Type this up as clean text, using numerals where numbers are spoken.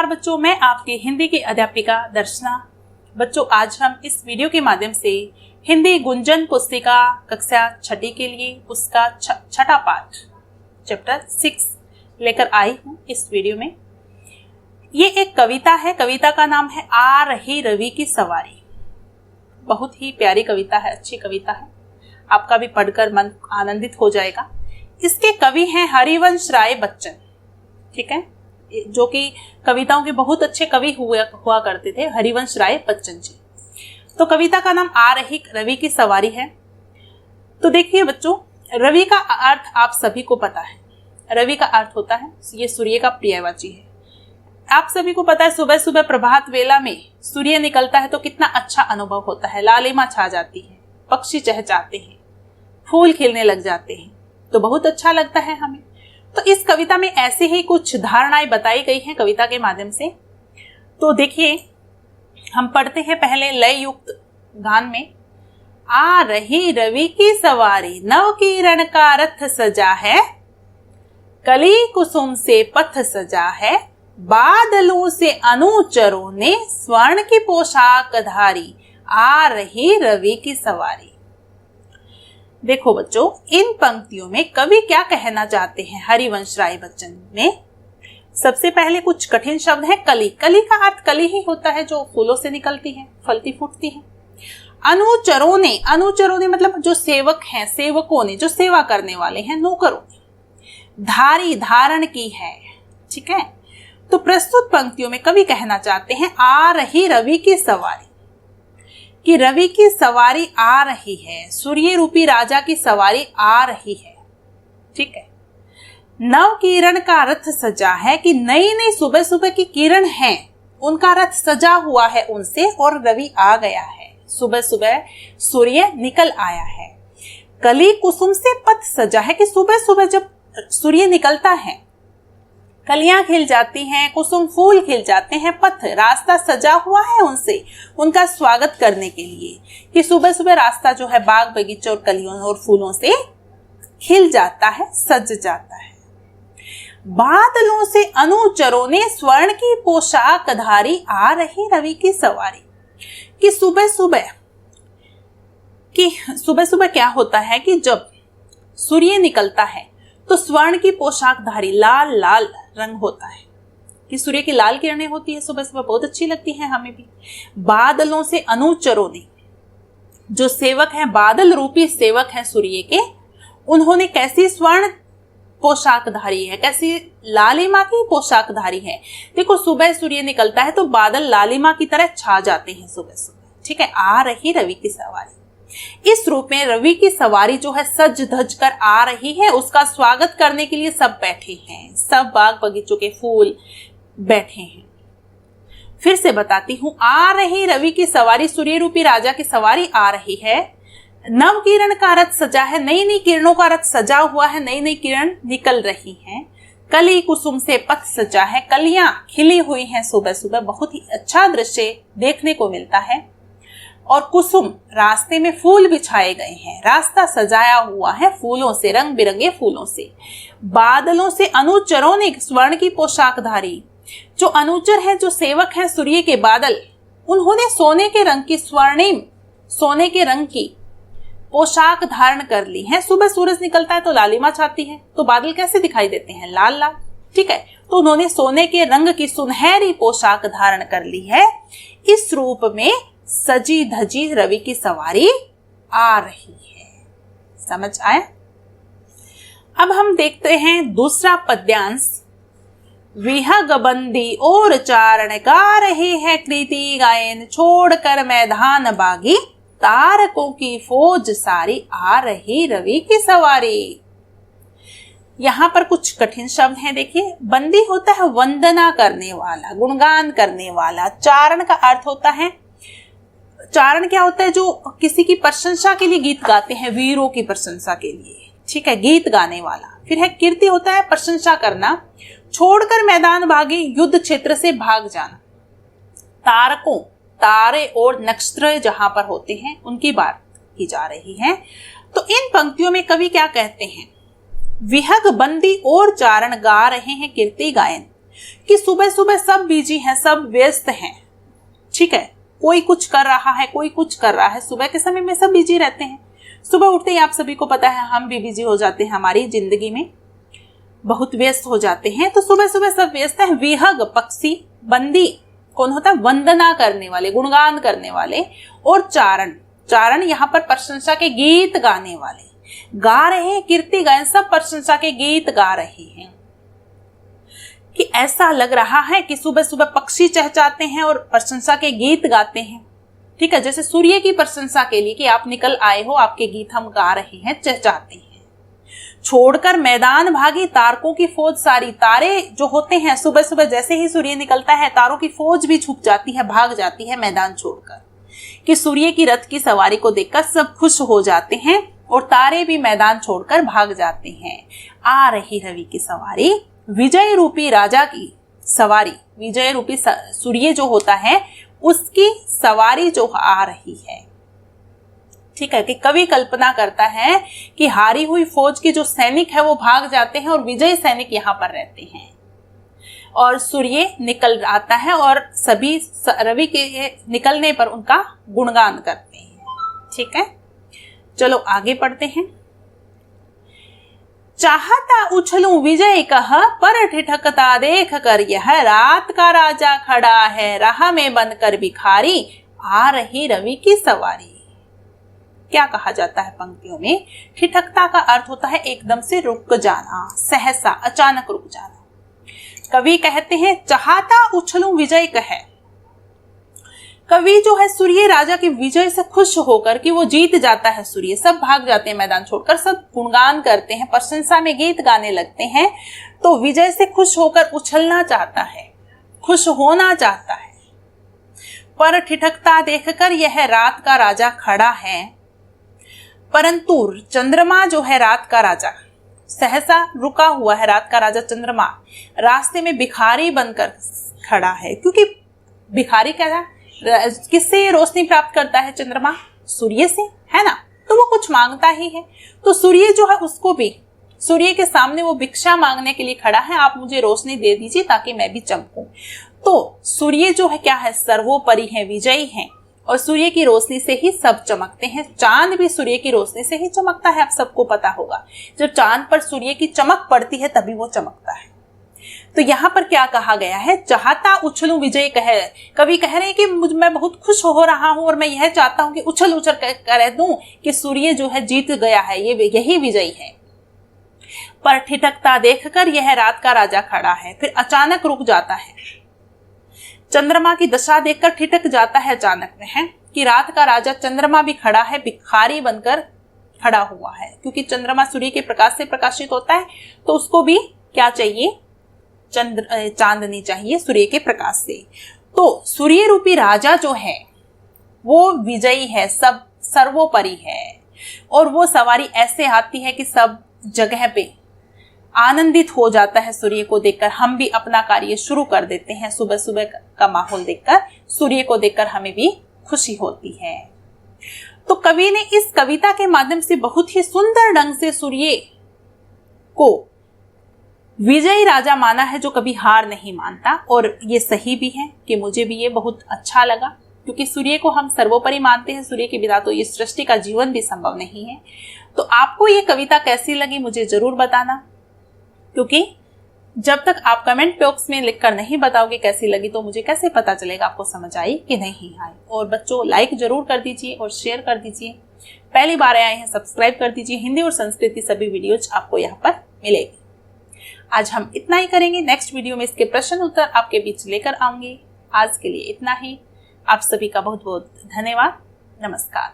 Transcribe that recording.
नमस्कार बच्चों, मैं आपकी हिंदी की अध्यापिका दर्शना। बच्चों, आज हम इस वीडियो के माध्यम से हिंदी गुंजन पुस्तिका कक्षा 6 के लिए उसका छठा पाठ चैप्टर 6 लेकर आई हूँ। इस वीडियो में ये एक कविता है। कविता का नाम है आ रही रवि की सवारी। बहुत ही प्यारी कविता है, अच्छी कविता है, आपका भी पढ़कर मन आनंदित हो जाएगा। इसके कवि हैं हरिवंश राय बच्चन, ठीक है, जो कि कविताओं के बहुत अच्छे कवि हुआ करते थे, हरिवंश राय बच्चन जी। तो कविता का नाम आ रही रवि की सवारी है। तो देखिए बच्चों, रवि का अर्थ आप सभी को पता है। रवि का अर्थ होता है ये सूर्य का पर्यायवाची है। आप सभी को पता है सुबह सुबह प्रभात वेला में सूर्य निकलता है तो कितना अच्छा अनुभव होता है। लालिमा छा जाती है, पक्षी चहचहाते हैं, फूल खिलने लग जाते हैं, तो बहुत अच्छा लगता है हमें। तो इस कविता में ऐसे ही कुछ धारणाएं बताई गई हैं कविता के माध्यम से। तो देखिए, हम पढ़ते हैं पहले लय युक्त गान में। आ रही रवि की सवारी, नव किरण का रथ सजा है, कली कुसुम से पथ सजा है, बादलों से अनुचरों ने स्वर्ण की पोशाक धारी, आ रही रवि की सवारी। देखो बच्चों, इन पंक्तियों में कवि क्या कहना चाहते हैं हरिवंश राय बच्चन में। सबसे पहले कुछ कठिन शब्द है। कली, कली का अर्थ कली ही होता है जो फूलों से निकलती है, फलती फूटती है। अनुचरों ने, अनुचरों ने मतलब जो सेवक हैं, सेवकों ने, जो सेवा करने वाले हैं, नौकरों ने। धारी, धारण की है, ठीक है। तो प्रस्तुत पंक्तियों में कवि कहना चाहते हैं आ रही रवि की सवारी, कि रवि की सवारी आ रही है, सूर्य रूपी राजा की सवारी आ रही है, ठीक है। नव किरण का रथ सजा है, कि नई नई सुबह सुबह की किरण है, उनका रथ सजा हुआ है उनसे, और रवि आ गया है, सुबह सुबह सूर्य निकल आया है। कली कुसुम से पथ सजा है, कि सुबह सुबह जब सूर्य निकलता है कलियां खिल जाती हैं, कुसुम फूल खिल जाते हैं, पथ रास्ता सजा हुआ है उनसे, उनका स्वागत करने के लिए, कि सुबह सुबह रास्ता जो है बाग बगीचे और कलियों और फूलों से खिल जाता है, सज जाता है। बादलों से अनुचरों ने स्वर्ण की पोशाक धारी, आ रही रवि की सवारी। कि सुबह सुबह क्या होता है कि जब सूर्य निकलता है तो स्वर्ण की पोशाक धारी, लाल लाल रंग होता है, कि सूर्य की लाल किरणें होती है सुबह सुबह, बहुत अच्छी लगती है हमें भी। बादलों से अनुचरों ने, जो सेवक हैं, बादल रूपी सेवक हैं सूर्य के, उन्होंने कैसी स्वर्ण पोशाक धारी है, कैसी लालिमा की पोशाक धारी है। देखो, सुबह सूर्य निकलता है तो बादल लालिमा की तरह छा जाते हैं सुबह सुबह, ठीक है। आ रही रवि की सवारी, इस रूप में रवि की सवारी जो है सज धज कर आ रही है। उसका स्वागत करने के लिए सब बैठे हैं, सब बाग बगीचों के फूल बैठे हैं। फिर से बताती हूँ, आ रही रवि की सवारी, सूर्य रूपी राजा की सवारी आ रही है। नव किरण का रथ सजा है, नई नई किरणों का रथ सजा हुआ है, नई नई किरण निकल रही हैं। कली कुसुम से पथ सजा है, कलियां खिली हुई हैं सुबह सुबह, बहुत ही अच्छा दृश्य देखने को मिलता है। और कुसुम, रास्ते में फूल बिछाए गए हैं, रास्ता सजाया हुआ है फूलों से, रंग बिरंगे फूलों से। बादलों से अनुचरों ने स्वर्ण की पोशाक धारी, जो अनुचर है, जो सेवक है सूर्य के बादल, उन्होंने सोने के रंग की, स्वर्णिम सोने के रंग की पोशाक धारण कर ली है। सुबह सूरज निकलता है तो लालिमा छाती है, तो बादल कैसे दिखाई देते हैं, लाल लाल, ठीक है। तो उन्होंने सोने के रंग की सुनहरी पोशाक धारण कर ली है। इस रूप में सजी धजी रवि की सवारी आ रही है। समझ आया? अब हम देखते हैं दूसरा पद्यांश। विहग बंदी और चारण गा रहे हैं कृति गायन, छोड़कर मैदान बागी, तारकों की फौज सारी, आ रही रवि की सवारी। यहाँ पर कुछ कठिन शब्द हैं। देखिए, बंदी होता है वंदना करने वाला, गुणगान करने वाला। चारण का अर्थ होता है, चारण क्या होता है, जो किसी की प्रशंसा के लिए गीत गाते हैं, वीरों की प्रशंसा के लिए, ठीक है, गीत गाने वाला। फिर है कीर्ति, होता है प्रशंसा करना। छोड़कर मैदान भागी, युद्ध क्षेत्र से भाग जाना। तारकों, तारे और नक्षत्र जहां पर होते हैं उनकी बात की जा रही है। तो इन पंक्तियों में कवि क्या कहते हैं, विहग बंदी और चारण गा रहे हैं कीर्ति गायन, कि सुबह सुबह सब बिजी हैं, सब व्यस्त हैं, ठीक है, कोई कुछ कर रहा है, कोई कुछ कर रहा है, सुबह के समय में सब बिजी रहते हैं। सुबह उठते ही आप सभी को पता है हम भी बिजी हो जाते हैं, हमारी जिंदगी में बहुत व्यस्त हो जाते हैं। तो सुबह सुबह सब व्यस्त हैं। विहग पक्षी, बंदी कौन होता है? वंदना करने वाले, गुणगान करने वाले। और चारण, चारण यहाँ पर प्रशंसा के गीत गाने वाले, गा रहे हैं, कीर्ति गायन, सब प्रशंसा के गीत गा रहे हैं। कि ऐसा लग रहा है कि सुबह सुबह पक्षी चहचहाते हैं और प्रशंसा के गीत गाते हैं, ठीक है, जैसे सूर्य की प्रशंसा के लिए कि आप निकल आए हो, आपके गीत हम गा रहे हैं, चहचहाते हैं। छोड़कर मैदान भागी तारकों की फौज सारी, तारे जो होते हैं सुबह सुबह जैसे ही सूर्य निकलता है तारों की फौज भी छुप जाती है, भाग जाती है मैदान छोड़कर। कि सूर्य की रथ की सवारी को देखकर सब खुश हो जाते हैं और तारे भी मैदान छोड़कर भाग जाते हैं। आ रही रवि की सवारी, विजय रूपी राजा की सवारी, विजय रूपी सूर्य जो होता है उसकी सवारी जो आ रही है, ठीक है। कि कवि कल्पना करता है कि हारी हुई फौज के जो सैनिक है वो भाग जाते हैं और विजयी सैनिक यहाँ पर रहते हैं और सूर्य निकल आता है और सभी रवि के निकलने पर उनका गुणगान करते हैं, ठीक है। चलो आगे पढ़ते हैं। चाहता उछलूं विजय कह, पर ठिठकता देख कर यह, रात का राजा खड़ा है राह में बनकर भिखारी, आ रही रवि की सवारी। क्या कहा जाता है पंक्तियों में? ठिठकता का अर्थ होता है एकदम से रुक जाना, सहसा, अचानक रुक जाना। कवि कहते हैं चाहता उछलूं विजय कह। कवि जो है सूर्य राजा की विजय से खुश होकर कि वो जीत जाता है सूर्य, सब भाग जाते हैं मैदान छोड़कर, सब गुणगान करते हैं, प्रशंसा में गीत गाने लगते हैं। तो विजय से खुश होकर उछलना चाहता है, खुश होना चाहता है। पर ठिठकता देखकर यह रात का राजा खड़ा है, परंतु चंद्रमा जो है रात का राजा सहसा रुका हुआ है, रात का राजा चंद्रमा रास्ते में भिखारी बनकर खड़ा है। क्योंकि भिखारी क्या है, किससे रोशनी प्राप्त करता है चंद्रमा? सूर्य से, है ना, तो वो कुछ मांगता ही है। तो सूर्य जो है उसको भी, सूर्य के सामने वो भिक्षा मांगने के लिए खड़ा है, आप मुझे रोशनी दे दीजिए ताकि मैं भी चमकूं। तो सूर्य जो है क्या है? सर्वोपरि है, विजयी है और सूर्य की रोशनी से ही सब चमकते हैं। चांद भी सूर्य की रोशनी से ही चमकता है, आप सबको पता होगा। जब चांद पर सूर्य की चमक पड़ती है तभी वो चमकता है। तो यहाँ पर क्या कहा गया है? चाहता उछलूं विजय कह। कवि कह रहे हैं कि मैं बहुत खुश हो रहा हूं और मैं यह चाहता हूं कि उछल उछल कह दूं कि सूर्य जो है जीत गया है, यही विजयी है। पर ठिठकता देखकर यह रात का राजा खड़ा है, फिर अचानक रुक जाता है। चंद्रमा की दशा देखकर ठिठक जाता है अचानक में, है कि रात का राजा चंद्रमा भी खड़ा है, भिखारी बनकर खड़ा हुआ है। क्योंकि चंद्रमा सूर्य के प्रकाश से प्रकाशित होता है तो उसको भी क्या चाहिए? चांदनी चाहिए सूर्य के प्रकाश से। तो सूर्य रूपी राजा जो है वो विजयी है, सब सर्वोपरि है और वो सवारी ऐसे आती है कि सब जगह पे आनंदित हो जाता है सूर्य को देखकर। हम भी अपना कार्य शुरू कर देते हैं, सुबह सुबह का माहौल देखकर, सूर्य को देखकर हमें भी खुशी होती है। तो कवि ने इस कविता के माध्यम से बहुत ही सुंदर ढंग से सूर्य को विजयी राजा माना है जो कभी हार नहीं मानता। और ये सही भी है कि मुझे भी ये बहुत अच्छा लगा, क्योंकि सूर्य को हम सर्वोपरि मानते हैं, सूर्य के बिना तो ये सृष्टि का जीवन भी संभव नहीं है। तो आपको ये कविता कैसी लगी मुझे जरूर बताना, क्योंकि जब तक आप कमेंट बॉक्स में लिखकर नहीं बताओगे कैसी लगी तो मुझे कैसे पता चलेगा आपको समझ आई कि नहीं आई। और बच्चों लाइक जरूर कर दीजिए और शेयर कर दीजिए। पहली बार आए हैं सब्सक्राइब कर दीजिए। हिंदी और संस्कृत सभी वीडियोज आपको यहाँ पर मिलेगी। आज हम इतना ही करेंगे, नेक्स्ट वीडियो में इसके प्रश्न उत्तर आपके बीच लेकर आऊंगी। आज के लिए इतना ही। आप सभी का बहुत बहुत धन्यवाद। नमस्कार।